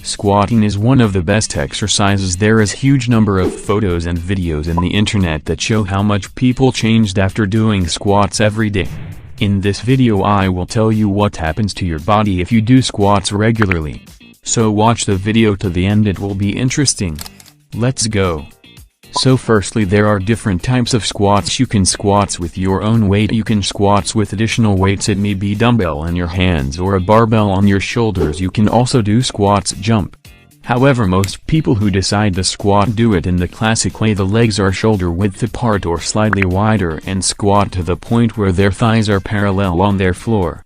Squatting is one of the best exercises. There is huge number of photos and videos in the internet that show how much people changed after doing squats every day. In this video I will tell you what happens to your body if you do squats regularly. So watch the video to the end, it will be interesting. Let's go. So firstly, there are different types of squats. You can squats with your own weight, you can squats with additional weights, it may be dumbbell in your hands or a barbell on your shoulders. You can also do squats jump. However, most people who decide to squat do it in the classic way. The legs are shoulder width apart or slightly wider and squat to the point where their thighs are parallel on their floor.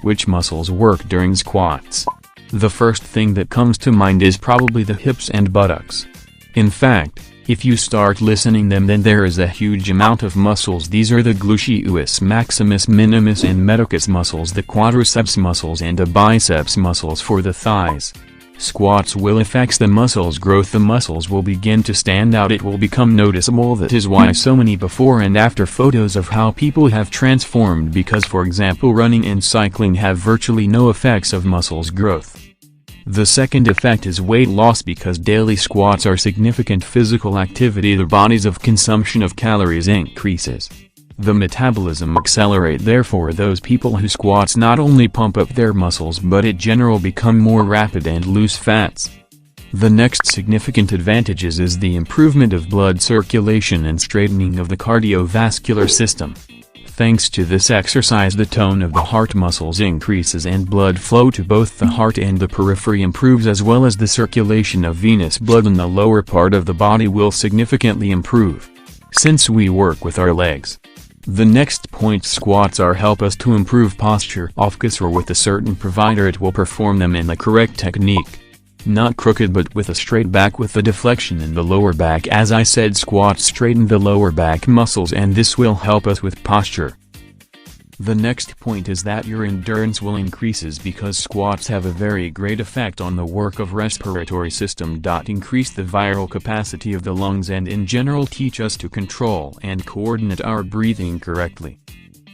Which muscles work during squats? The first thing that comes to mind is probably the hips and buttocks. In fact, if you start listening them, then there is a huge amount of muscles. These are the gluteus maximus, minimus and medicus muscles, the quadriceps muscles and the biceps muscles for the thighs. Squats will affect the muscles' growth. The muscles will begin to stand out, it will become noticeable. That is why so many before and after photos of how people have transformed, because for example running and cycling have virtually no effects of muscles growth. The second effect is weight loss. Because daily squats are significant physical activity, the body's consumption of calories increases. The metabolism accelerate, therefore those people who squats not only pump up their muscles but in general become more rapid and lose fats. The next significant advantages is the improvement of blood circulation and straightening of the cardiovascular system. Thanks to this exercise, the tone of the heart muscles increases and blood flow to both the heart and the periphery improves, as well as the circulation of venous blood in the lower part of the body will significantly improve, since we work with our legs. The next point, squats are help us to improve posture. Office or with a certain provider, it will perform them in the correct technique. Not crooked but with a straight back with a deflection in the lower back. As I said, squats straighten the lower back muscles and this will help us with posture. The next point is that your endurance will increases because squats have a very great effect on the work of respiratory system. Increase the viral capacity of the lungs and in general teach us to control and coordinate our breathing correctly.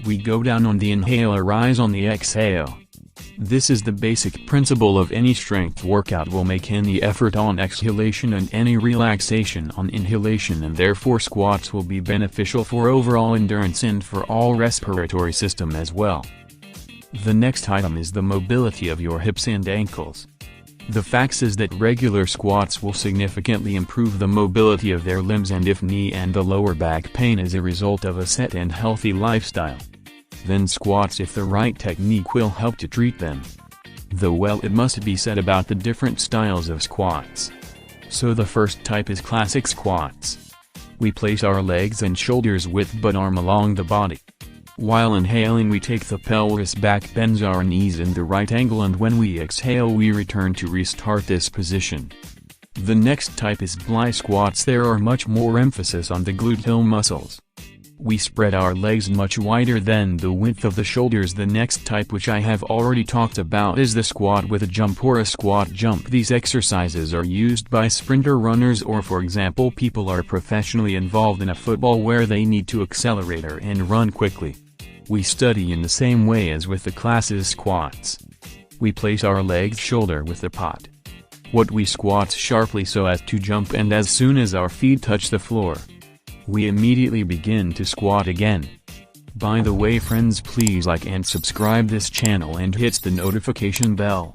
We go down on the inhale, rise on the exhale. This is the basic principle of any strength workout. Will make any effort on exhalation and any relaxation on inhalation, and therefore squats will be beneficial for overall endurance and for all respiratory system as well. The next item is the mobility of your hips and ankles. The fact is that regular squats will significantly improve the mobility of their limbs, and if knee and the lower back pain is a result of a set and healthy lifestyle, then squats, if the right technique, will help to treat them. Though well, it must be said about the different styles of squats. So the first type is classic squats. We place our legs and shoulders width but arm along the body. While inhaling we take the pelvis back, bends our knees in the right angle, and when we exhale we return to restart this position. The next type is blind squats. There are much more emphasis on the gluteal muscles. We spread our legs much wider than the width of the shoulders. The next type, which I have already talked about, is the squat with a jump or a squat jump. These exercises are used by sprinter runners, or for example people are professionally involved in a football where they need to accelerate and run quickly. We study in the same way as with the classes squats. We place our legs shoulder width apart. What we squat sharply so as to jump, and as soon as our feet touch the floor, we immediately begin to squat again. By the way friends, please like and subscribe this channel and hit the notification bell.